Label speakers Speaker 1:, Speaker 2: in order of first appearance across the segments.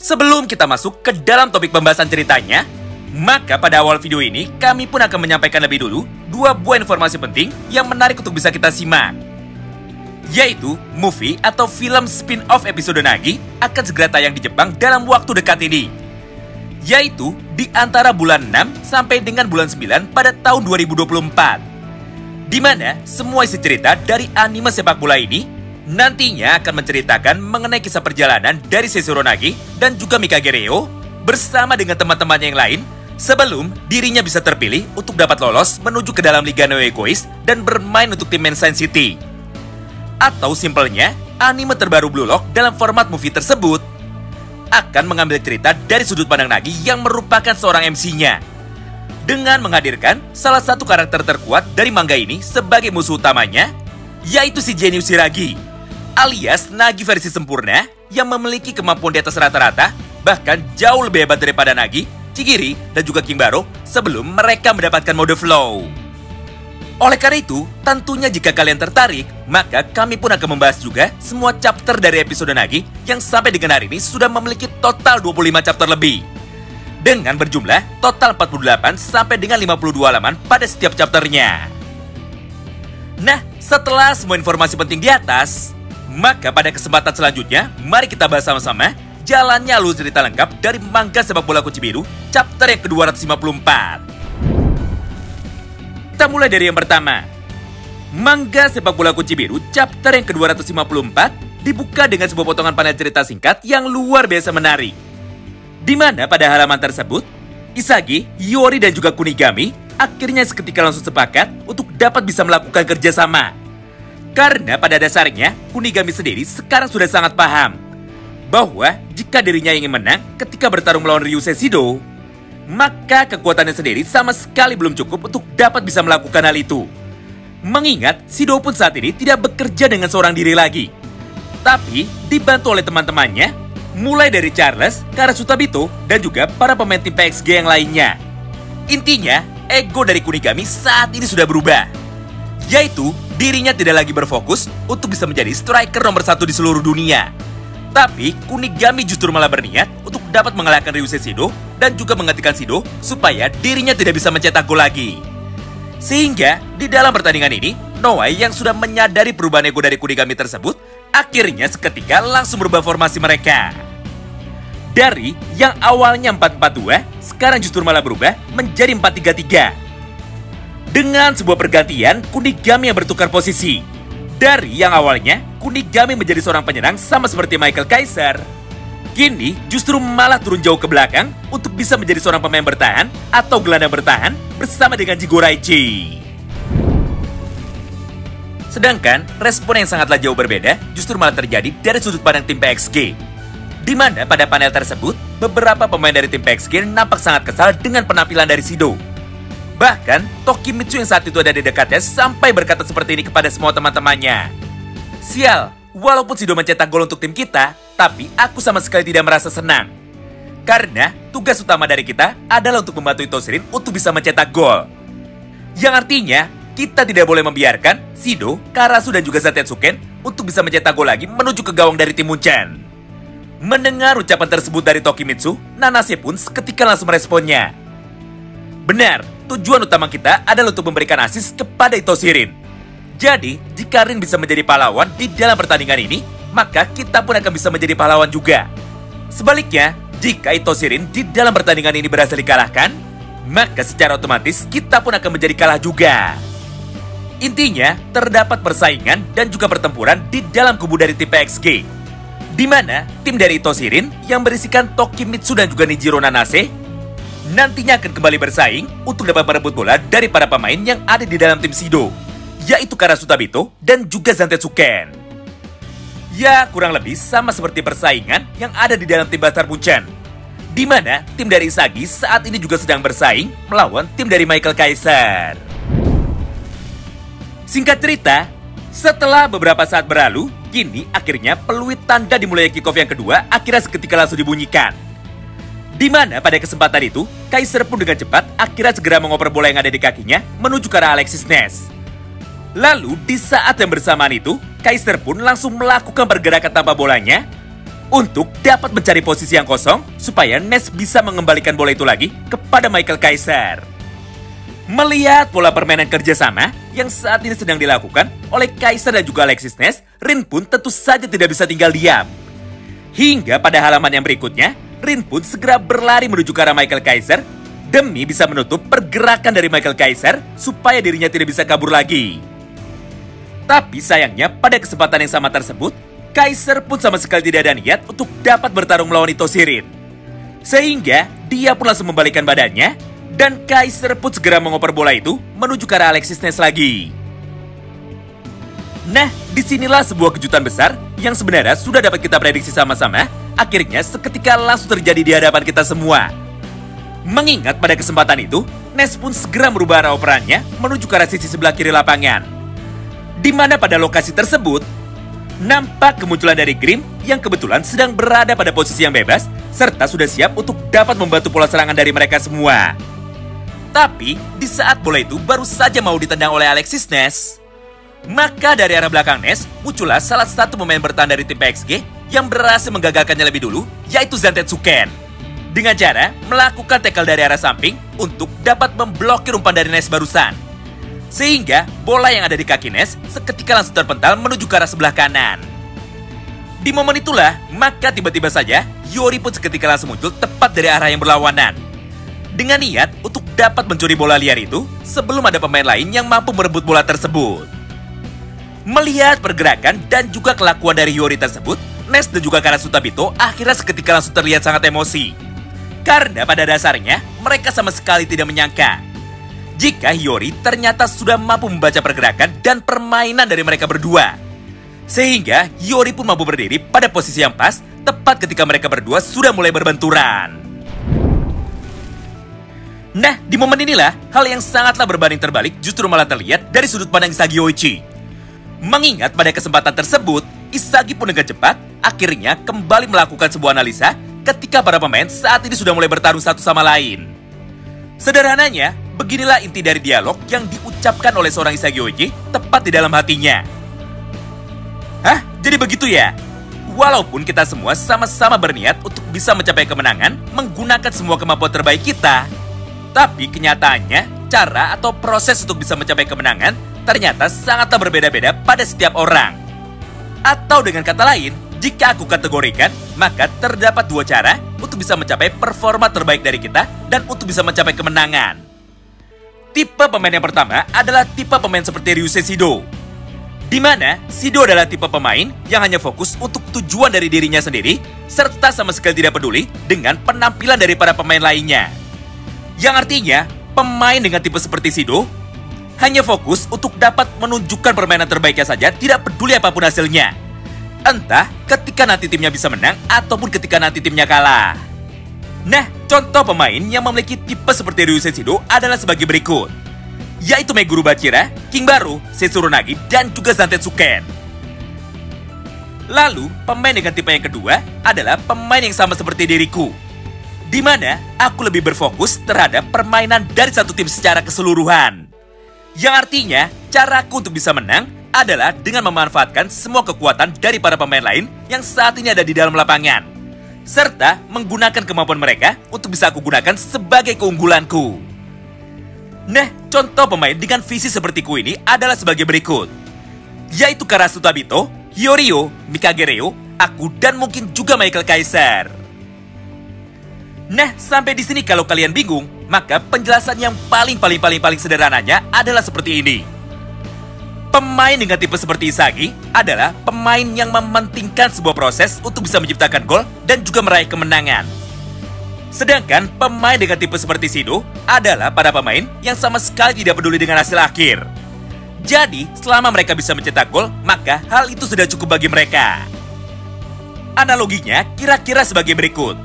Speaker 1: Sebelum kita masuk ke dalam topik pembahasan ceritanya, maka pada awal video ini kami pun akan menyampaikan lebih dulu 2 buah informasi penting yang menarik untuk bisa kita simak. Yaitu, movie atau film spin-off episode Nagi akan segera tayang di Jepang dalam waktu dekat ini. Yaitu di antara bulan 6 sampai dengan bulan 9 pada tahun 2024. Di mana semua isi cerita dari anime sepak bola ini nantinya akan menceritakan mengenai kisah perjalanan dari Seiichiro Nagi dan juga Mikage Reo bersama dengan teman-temannya yang lain sebelum dirinya bisa terpilih untuk dapat lolos menuju ke dalam Liga Neo Egoist dan bermain untuk tim Mensai City. Atau simpelnya, anime terbaru Blue Lock dalam format movie tersebut akan mengambil cerita dari sudut pandang Nagi yang merupakan seorang MC-nya dengan menghadirkan salah satu karakter terkuat dari manga ini sebagai musuh utamanya, yaitu si Genius Hiragi, alias Nagi versi sempurna yang memiliki kemampuan di atas rata-rata, bahkan jauh lebih hebat daripada Nagi, Chigiri, dan juga Kimbaro sebelum mereka mendapatkan mode flow. Oleh karena itu, tentunya jika kalian tertarik, maka kami pun akan membahas juga semua chapter dari episode Nagi yang sampai dengan hari ini sudah memiliki total 25 chapter lebih. Dengan berjumlah total 48 sampai dengan 52 halaman pada setiap chapternya. Nah, setelah semua informasi penting di atas, maka pada kesempatan selanjutnya, mari kita bahas sama-sama jalannya alur cerita lengkap dari manga sepak bola Kuchibiru chapter yang ke-254. Kita mulai dari yang pertama. Manga sepak bola Kuchibiru chapter yang ke-254 dibuka dengan sebuah potongan panel cerita singkat yang luar biasa menarik. Di mana pada halaman tersebut, Isagi, Yori dan juga Kunigami akhirnya seketika langsung sepakat untuk dapat bisa melakukan kerjasama. Karena pada dasarnya, Kunigami sendiri sekarang sudah sangat paham bahwa jika dirinya ingin menang ketika bertarung melawan Ryusei Shido, maka kekuatannya sendiri sama sekali belum cukup untuk dapat bisa melakukan hal itu. Mengingat Shido pun saat ini tidak bekerja dengan seorang diri lagi, tapi dibantu oleh teman-temannya, mulai dari Charles, Karasuta Bito, dan juga para pemain tim PXG yang lainnya. Intinya, ego dari Kunigami saat ini sudah berubah, yaitu dirinya tidak lagi berfokus untuk bisa menjadi striker nomor 1 di seluruh dunia. Tapi Kunigami justru malah berniat untuk dapat mengalahkan Ryusei Shido dan juga menggantikan Shido supaya dirinya tidak bisa mencetak gol lagi. Sehingga di dalam pertandingan ini, Noai yang sudah menyadari perubahan ego dari Kunigami tersebut akhirnya seketika langsung berubah formasi mereka. Dari yang awalnya 4-4-2, sekarang justru malah berubah menjadi 4-3-3. Dengan sebuah pergantian, Kunigami yang bertukar posisi. Dari yang awalnya, Kunigami menjadi seorang penyerang sama seperti Michael Kaiser, kini justru malah turun jauh ke belakang untuk bisa menjadi seorang pemain bertahan atau gelandang bertahan bersama dengan Jigoraichi. Sedangkan, respon yang sangatlah jauh berbeda justru malah terjadi dari sudut pandang tim PXG. Di mana pada panel tersebut, beberapa pemain dari tim PXG nampak sangat kesal dengan penampilan dari Shido. Bahkan, Tokimitsu yang saat itu ada di dekatnya sampai berkata seperti ini kepada semua teman-temannya. Sial, walaupun Shido mencetak gol untuk tim kita, tapi aku sama sekali tidak merasa senang. Karena tugas utama dari kita adalah untuk membantu Itoshirin untuk bisa mencetak gol. Yang artinya, kita tidak boleh membiarkan Shido, Karasu dan juga Zatetsuken untuk bisa mencetak gol lagi menuju ke gawang dari tim Munchen. Mendengar ucapan tersebut dari Tokimitsu, Nanase pun seketika langsung meresponnya. Benar, tujuan utama kita adalah untuk memberikan asis kepada Itoshirin. Jadi, jika Rin bisa menjadi pahlawan di dalam pertandingan ini, maka kita pun akan bisa menjadi pahlawan juga. Sebaliknya, jika Itoshirin di dalam pertandingan ini berhasil dikalahkan, maka secara otomatis kita pun akan menjadi kalah juga. Intinya, terdapat persaingan dan juga pertempuran di dalam kubu dari tim PXG. Di mana tim dari Itoshirin yang berisikan Tokimitsu dan juga Nijiro Nanase nantinya akan kembali bersaing untuk dapat merebut bola dari para pemain yang ada di dalam tim Shido, yaitu Karasuta Bito dan juga Zantetsuken. Ya, kurang lebih sama seperti persaingan yang ada di dalam tim Bastar Munchen, di mana tim dari Isagi saat ini juga sedang bersaing melawan tim dari Michael Kaiser. Singkat cerita, setelah beberapa saat berlalu, kini akhirnya peluit tanda dimulai kick-off yang kedua akhirnya seketika langsung dibunyikan. Di mana pada kesempatan itu, Kaiser pun dengan cepat akhirnya segera mengoper bola yang ada di kakinya menuju ke arah Alexis Ness. Lalu di saat yang bersamaan itu, Kaiser pun langsung melakukan pergerakan tanpa bolanya untuk dapat mencari posisi yang kosong supaya Ness bisa mengembalikan bola itu lagi kepada Michael Kaiser. Melihat pola permainan kerjasama yang saat ini sedang dilakukan oleh Kaiser dan juga Alexis Ness, Rin pun tentu saja tidak bisa tinggal diam. Hingga pada halaman yang berikutnya, Rin pun segera berlari menuju ke arah Michael Kaiser demi bisa menutup pergerakan dari Michael Kaiser supaya dirinya tidak bisa kabur lagi. Tapi sayangnya pada kesempatan yang sama tersebut, Kaiser pun sama sekali tidak ada niat untuk dapat bertarung melawan Itoshi Rin. Sehingga dia pun langsung membalikkan badannya dan Kaiser pun segera mengoper bola itu menuju ke arah Alexis Ness lagi. Nah, disinilah sebuah kejutan besar yang sebenarnya sudah dapat kita prediksi sama-sama, akhirnya seketika langsung terjadi di hadapan kita semua. Mengingat pada kesempatan itu, Ness pun segera merubah arah operannya menuju ke arah sisi sebelah kiri lapangan. Di mana pada lokasi tersebut, nampak kemunculan dari Grim yang kebetulan sedang berada pada posisi yang bebas, serta sudah siap untuk dapat membantu pola serangan dari mereka semua. Tapi, di saat bola itu baru saja mau ditendang oleh Alexis Ness, maka dari arah belakang Ness, muncullah salah satu pemain bertahan dari tim PXG yang berhasil menggagalkannya lebih dulu, yaitu Zantetsuken. Dengan cara melakukan tackle dari arah samping untuk dapat memblokir umpan dari Ness barusan. Sehingga bola yang ada di kaki Ness seketika langsung terpental menuju ke arah sebelah kanan. Di momen itulah, maka tiba-tiba saja Yori pun seketika langsung muncul tepat dari arah yang berlawanan. Dengan niat untuk dapat mencuri bola liar itu sebelum ada pemain lain yang mampu merebut bola tersebut. Melihat pergerakan dan juga kelakuan dari Yori tersebut, Ness dan juga Karasutabito akhirnya seketika langsung terlihat sangat emosi. Karena pada dasarnya mereka sama sekali tidak menyangka jika Yori ternyata sudah mampu membaca pergerakan dan permainan dari mereka berdua. Sehingga Yori pun mampu berdiri pada posisi yang pas tepat ketika mereka berdua sudah mulai berbenturan. Nah, di momen inilah hal yang sangatlah berbanding terbalik justru malah terlihat dari sudut pandang Isagi Yoichi. Mengingat pada kesempatan tersebut, Isagi pun dengan cepat akhirnya kembali melakukan sebuah analisa ketika para pemain saat ini sudah mulai bertarung satu sama lain. Sederhananya, beginilah inti dari dialog yang diucapkan oleh seorang Isagi Yoichi tepat di dalam hatinya. Hah? Jadi begitu ya? Walaupun kita semua sama-sama berniat untuk bisa mencapai kemenangan menggunakan semua kemampuan terbaik kita, tapi kenyataannya, cara atau proses untuk bisa mencapai kemenangan ternyata sangatlah berbeda-beda pada setiap orang. Atau dengan kata lain, jika aku kategorikan, maka terdapat dua cara untuk bisa mencapai performa terbaik dari kita dan untuk bisa mencapai kemenangan. Tipe pemain yang pertama adalah tipe pemain seperti Ryusei Shido, di mana Shido adalah tipe pemain yang hanya fokus untuk tujuan dari dirinya sendiri, serta sama sekali tidak peduli dengan penampilan dari para pemain lainnya. Yang artinya, pemain dengan tipe seperti Shido hanya fokus untuk dapat menunjukkan permainan terbaiknya saja, tidak peduli apapun hasilnya. Entah ketika nanti timnya bisa menang ataupun ketika nanti timnya kalah. Nah, contoh pemain yang memiliki tipe seperti Ryusei Shido adalah sebagai berikut, yaitu Meguro Bachira, King Baru, Setsuronagi, dan juga Zantetsuken. Lalu, pemain dengan tipe yang kedua adalah pemain yang sama seperti diriku, di mana aku lebih berfokus terhadap permainan dari satu tim secara keseluruhan. Yang artinya, caraku untuk bisa menang adalah dengan memanfaatkan semua kekuatan dari para pemain lain yang saat ini ada di dalam lapangan, serta menggunakan kemampuan mereka untuk bisa aku gunakan sebagai keunggulanku. Nah, contoh pemain dengan visi sepertiku ini adalah sebagai berikut, yaitu Karasutabito, Hyorio, Mikagereo, aku, dan mungkin juga Michael Kaiser. Nah, sampai di sini kalau kalian bingung, maka penjelasan yang paling sederhananya adalah seperti ini. Pemain dengan tipe seperti Isagi adalah pemain yang mementingkan sebuah proses untuk bisa menciptakan gol dan juga meraih kemenangan. Sedangkan pemain dengan tipe seperti Shido adalah para pemain yang sama sekali tidak peduli dengan hasil akhir. Jadi, selama mereka bisa mencetak gol, maka hal itu sudah cukup bagi mereka. Analoginya kira-kira sebagai berikut.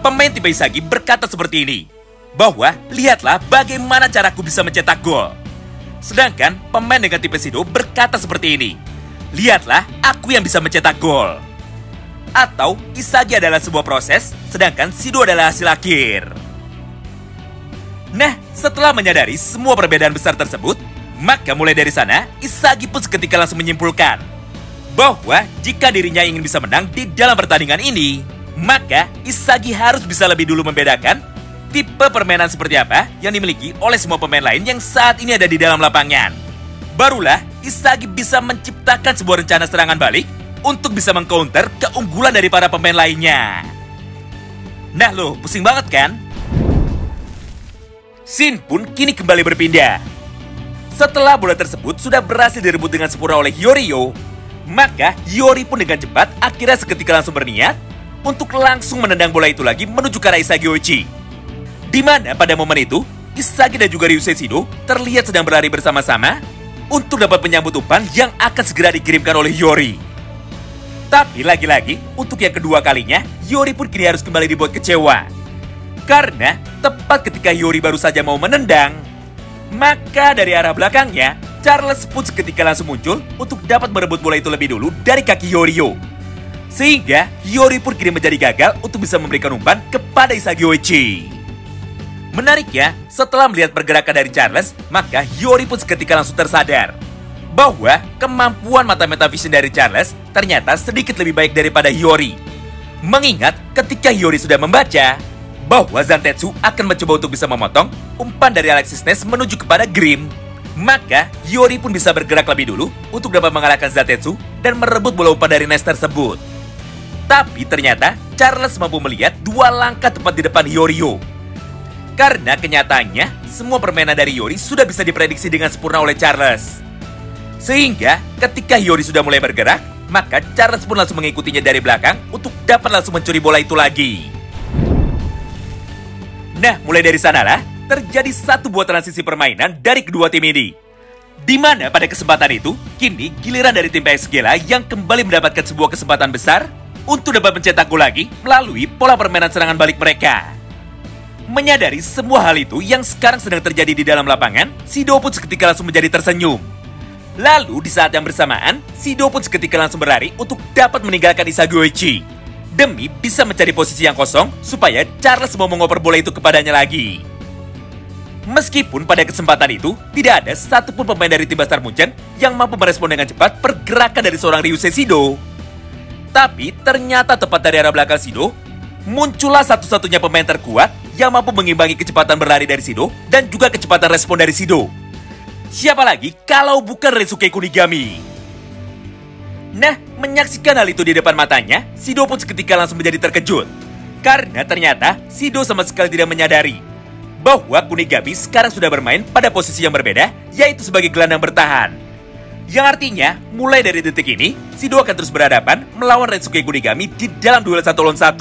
Speaker 1: Pemain tipe Isagi berkata seperti ini, bahwa lihatlah bagaimana caraku bisa mencetak gol. Sedangkan pemain dengan tipe Shido berkata seperti ini, lihatlah aku yang bisa mencetak gol. Atau Isagi adalah sebuah proses, sedangkan Shido adalah hasil akhir. Nah, setelah menyadari semua perbedaan besar tersebut, maka mulai dari sana Isagi pun seketika langsung menyimpulkan bahwa jika dirinya ingin bisa menang di dalam pertandingan ini, maka Isagi harus bisa lebih dulu membedakan tipe permainan seperti apa yang dimiliki oleh semua pemain lain yang saat ini ada di dalam lapangan. Barulah Isagi bisa menciptakan sebuah rencana serangan balik untuk bisa mengcounter keunggulan dari para pemain lainnya. Nah lo, pusing banget kan? Scene pun kini kembali berpindah. Setelah bola tersebut sudah berhasil direbut dengan sempurna oleh Hyorio, maka Hiyori pun dengan cepat akhirnya seketika langsung berniat untuk langsung menendang bola itu lagi menuju ke arah Isagi Oichi. Di mana pada momen itu, Isagi dan juga Ryusei Shido terlihat sedang berlari bersama-sama untuk dapat menyambut umpan yang akan segera dikirimkan oleh Hiyori. Tapi lagi-lagi, untuk yang kedua kalinya, Hiyori pun kini harus kembali dibuat kecewa. Karena tepat ketika Hiyori baru saja mau menendang, maka dari arah belakangnya, Charles pun seketika langsung muncul untuk dapat merebut bola itu lebih dulu dari kaki Hyorio. Sehingga Hiyori pun kini menjadi gagal untuk bisa memberikan umpan kepada Isagi Oichi. Menariknya, setelah melihat pergerakan dari Charles, maka Hiyori pun seketika langsung tersadar bahwa kemampuan mata metavision dari Charles ternyata sedikit lebih baik daripada Hiyori. Mengingat ketika Hiyori sudah membaca bahwa Zantetsu akan mencoba untuk bisa memotong umpan dari Alexis Ness menuju kepada Grim, maka Hiyori pun bisa bergerak lebih dulu untuk dapat mengalahkan Zantetsu dan merebut bola umpan dari Ness tersebut. Tapi ternyata Charles mampu melihat 2 langkah tepat di depan Hyorio. Karena kenyataannya, semua permainan dari Hiyori sudah bisa diprediksi dengan sempurna oleh Charles. Sehingga ketika Hiyori sudah mulai bergerak, maka Charles pun langsung mengikutinya dari belakang untuk dapat langsung mencuri bola itu lagi. Nah, mulai dari sanalah terjadi satu buah transisi permainan dari kedua tim ini. Di mana pada kesempatan itu, kini giliran dari tim PSG lah yang kembali mendapatkan sebuah kesempatan besar untuk dapat mencetak gol lagi melalui pola permainan serangan balik mereka. Menyadari semua hal itu yang sekarang sedang terjadi di dalam lapangan, Shido pun seketika langsung menjadi tersenyum. Lalu di saat yang bersamaan, Shido pun seketika langsung berlari untuk dapat meninggalkan Isagi Oichi demi bisa mencari posisi yang kosong supaya Charles mau mengoper bola itu kepadanya lagi. Meskipun pada kesempatan itu tidak ada satupun pemain dari tim Bastard Munchen yang mampu merespon dengan cepat pergerakan dari seorang Ryusei Shido. Tapi ternyata tepat dari arah belakang Shido, muncullah satu-satunya pemain terkuat yang mampu mengimbangi kecepatan berlari dari Shido dan juga kecepatan respon dari Shido. Siapa lagi kalau bukan Rensuke Kunigami? Nah, menyaksikan hal itu di depan matanya, Shido pun seketika langsung menjadi terkejut. Karena ternyata Shido sama sekali tidak menyadari bahwa Kunigami sekarang sudah bermain pada posisi yang berbeda, yaitu sebagai gelandang bertahan. Yang artinya, mulai dari detik ini, Shido akan terus berhadapan melawan Rensuke Kunigami di dalam duel 1 lawan 1.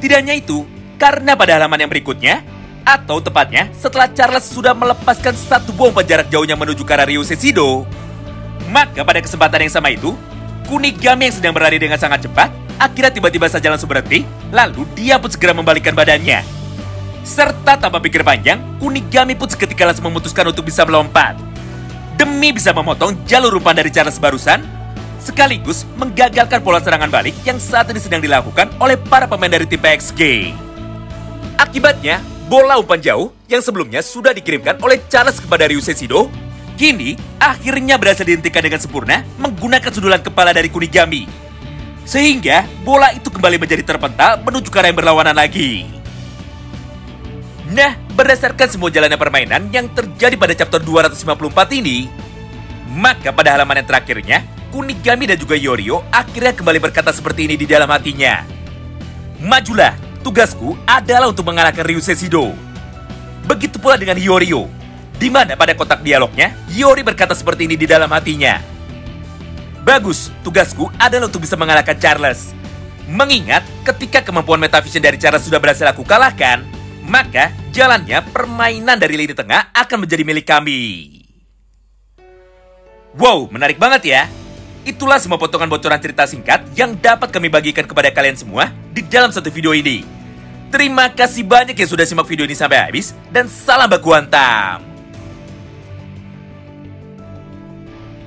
Speaker 1: Tidak hanya itu, karena pada halaman yang berikutnya, atau tepatnya setelah Charles sudah melepaskan satu buah umpan jarak jauhnya menuju ke arah Ryusei Shido, maka pada kesempatan yang sama itu, Kunigami yang sedang berlari dengan sangat cepat, akhirnya tiba-tiba saja langsung berhenti, lalu dia pun segera membalikkan badannya. Serta tanpa pikir panjang, Kunigami pun seketika langsung memutuskan untuk bisa melompat demi bisa memotong jalur umpan dari Charles barusan, sekaligus menggagalkan pola serangan balik yang saat ini sedang dilakukan oleh para pemain dari tim PSG. Akibatnya, bola umpan jauh yang sebelumnya sudah dikirimkan oleh Charles kepada Ryusei Shido, kini akhirnya berhasil dihentikan dengan sempurna menggunakan sundulan kepala dari Kunigami. Sehingga bola itu kembali menjadi terpental menuju ke arah yang berlawanan lagi. Nah, berdasarkan semua jalannya permainan yang terjadi pada chapter 254 ini, maka pada halaman yang terakhirnya, Kunigami dan juga Hyorio akhirnya kembali berkata seperti ini di dalam hatinya. Majulah, tugasku adalah untuk mengalahkan Ryusei Shido. Begitu pula dengan Hyorio, di mana pada kotak dialognya, Hiyori berkata seperti ini di dalam hatinya. Bagus, tugasku adalah untuk bisa mengalahkan Charles. Mengingat ketika kemampuan metavision dari Charles sudah berhasil aku kalahkan, maka jalannya permainan dari lini tengah akan menjadi milik kami. Wow, menarik banget ya. Itulah semua potongan bocoran cerita singkat yang dapat kami bagikan kepada kalian semua di dalam satu video ini. Terima kasih banyak yang sudah simak video ini sampai habis, dan salam baku hantam.